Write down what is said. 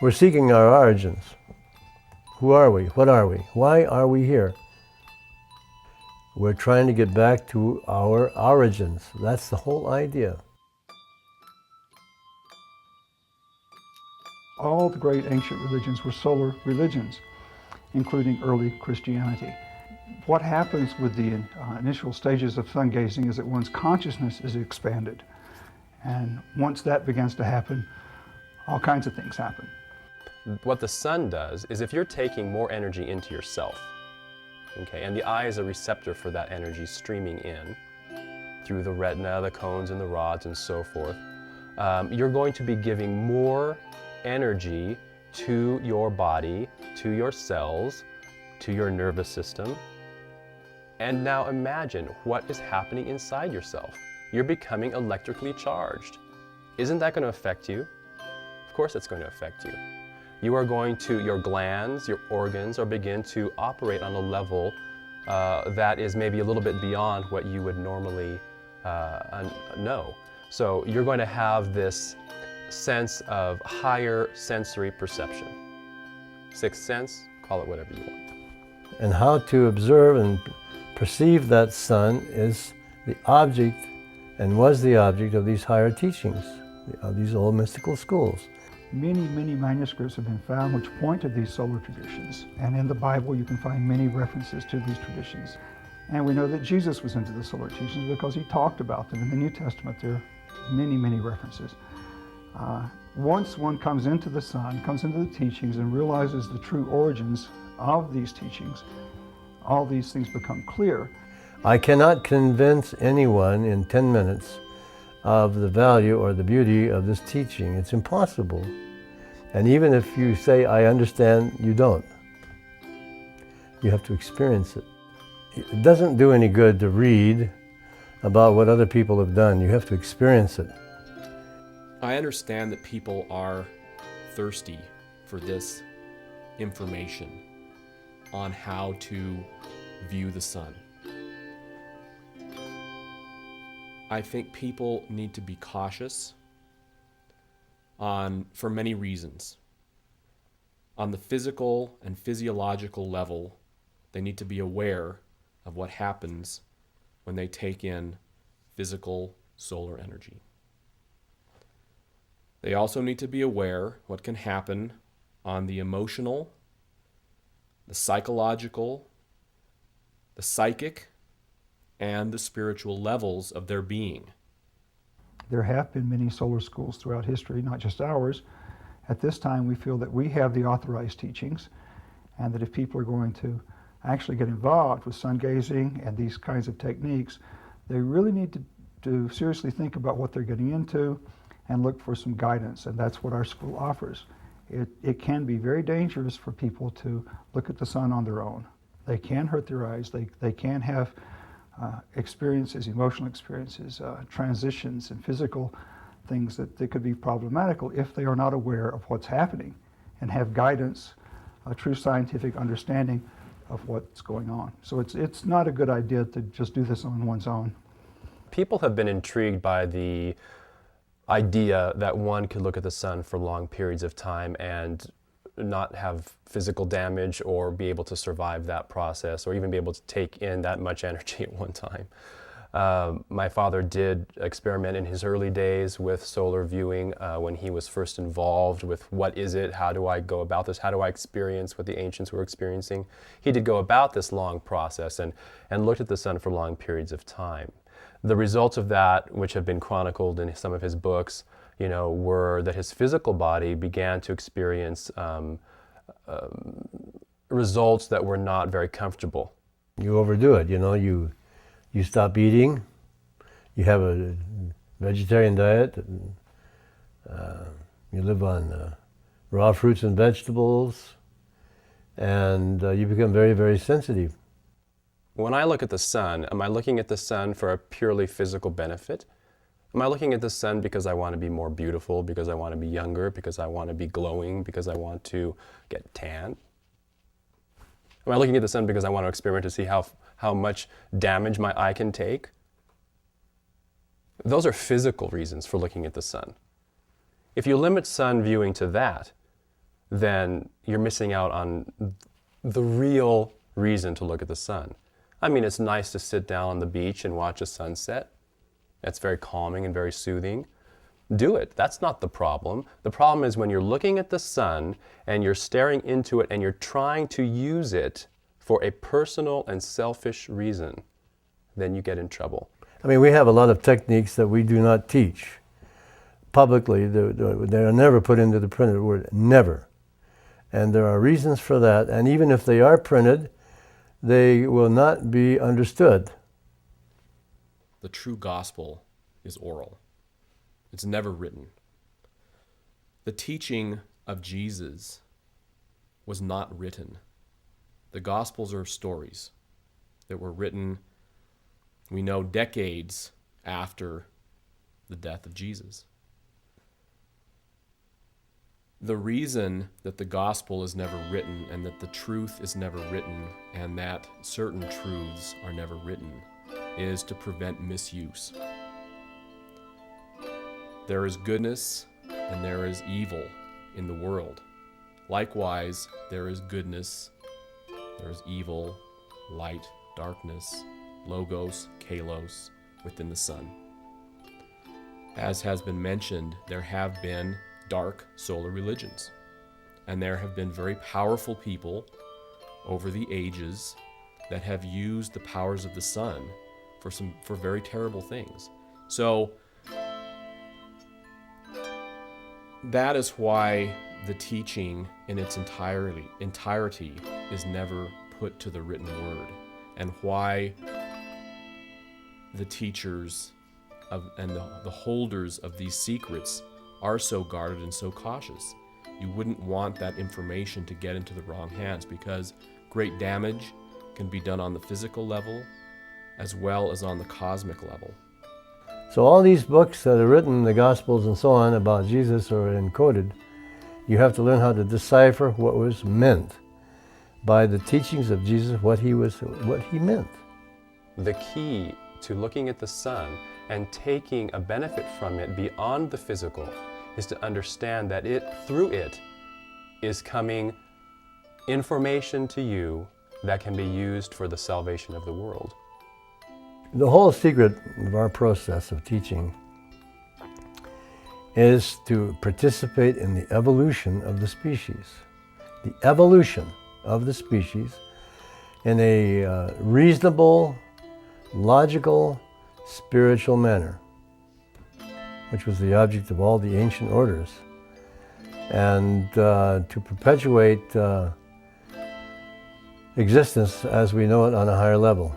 We're seeking our origins. Who are we? What are we? Why are we here? We're trying to get back to our origins. That's the whole idea. All the great ancient religions were solar religions, including early Christianity. What happens with the initial stages of sun gazing is that one's consciousness is expanded. And once that begins to happen, all kinds of things happen. What the sun does is if you're taking more energy into yourself, okay, and the eye is a receptor for that energy streaming in through the retina, the cones, and the rods, and so forth, you're going to be giving more energy to your body, to your cells, to your nervous system. And now imagine what is happening inside yourself. You're becoming electrically charged. Isn't that going to affect you? Of course it's going to affect you. You are going to, your glands, your organs are begin to operate on a level that is maybe a little bit beyond what you would normally know. So you're going to have this sense of higher sensory perception. Sixth sense, call it whatever you want. And how to observe and perceive that sun is the object and was the object of these higher teachings, of these old mystical schools. Many, many manuscripts have been found which point to these solar traditions. And in the Bible, you can find many references to these traditions. And we know that Jesus was into the solar teachings because he talked about them. In the New Testament, there are many, many references. Once one comes into the sun, comes into the teachings, and realizes the true origins of these teachings, all these things become clear. I cannot convince anyone in 10 minutes of the value or the beauty of this teaching. It's impossible. And even if you say, I understand, you don't. You have to experience it. It doesn't do any good to read about what other people have done. You have to experience it. I understand that people are thirsty for this information on how to view the sun. I think people need to be cautious for many reasons. On the physical and physiological level, they need to be aware of what happens when they take in physical solar energy. They also need to be aware what can happen on the emotional, the psychological, the psychic, and the spiritual levels of their being. There have been many solar schools throughout history, not just ours. At this time, we feel that we have the authorized teachings, and that if people are going to actually get involved with sun gazing and these kinds of techniques, they really need to seriously think about what they're getting into and look for some guidance, and that's what our school offers. It can be very dangerous for people to look at the sun on their own. They can hurt their eyes, they can have experiences, emotional experiences, transitions and physical things that could be problematical if they are not aware of what's happening and have guidance, a true scientific understanding of what's going on. So it's not a good idea to just do this on one's own. People have been intrigued by the idea that one could look at the sun for long periods of time and not have physical damage or be able to survive that process or even be able to take in that much energy at one time. My father did experiment in his early days with solar viewing when he was first involved with what is it, how do I go about this, how do I experience what the ancients were experiencing. He did go about this long process and looked at the sun for long periods of time. The results of that, which have been chronicled in some of his books, were that his physical body began to experience results that were not very comfortable. You overdo it, you stop eating, you have a vegetarian diet, you live on raw fruits and vegetables, and you become very, very sensitive. When I look at the sun, am I looking at the sun for a purely physical benefit? Am I looking at the sun because I want to be more beautiful, because I want to be younger, because I want to be glowing, because I want to get tan? Am I looking at the sun because I want to experiment to see how much damage my eye can take? Those are physical reasons for looking at the sun. If you limit sun viewing to that, then you're missing out on the real reason to look at the sun. I mean, it's nice to sit down on the beach and watch a sunset. That's very calming and very soothing. Do it. That's not the problem. The problem is when you're looking at the sun and you're staring into it and you're trying to use it for a personal and selfish reason, then you get in trouble. I mean, we have a lot of techniques that we do not teach publicly. They are never put into the printed word, never. And there are reasons for that. And even if they are printed, they will not be understood. The true gospel is oral. It's never written. The teaching of Jesus was not written. The Gospels are stories that were written, we know, decades after the death of Jesus. The reason that the Gospel is never written and that the truth is never written and that certain truths are never written is to prevent misuse. There is goodness and there is evil in the world. Likewise, there is goodness, there is evil, light, darkness, logos, kalos within the sun. As has been mentioned, there have been dark solar religions, and there have been very powerful people over the ages that have used the powers of the sun for very terrible things. So that is why the teaching in its entirety is never put to the written word, and why the teachers and the holders of these secrets are so guarded and so cautious. You wouldn't want that information to get into the wrong hands, because great damage can be done on the physical level as well as on the cosmic level. So all these books that are written, the Gospels and so on, about Jesus are encoded. You have to learn how to decipher what was meant by the teachings of Jesus, what he meant. The key to looking at the sun and taking a benefit from it beyond the physical is to understand that through it is coming information to you that can be used for the salvation of the world. The whole secret of our process of teaching is to participate in the evolution of the species. The evolution of the species in a reasonable, logical, spiritual manner, which was the object of all the ancient orders, and to perpetuate existence as we know it on a higher level.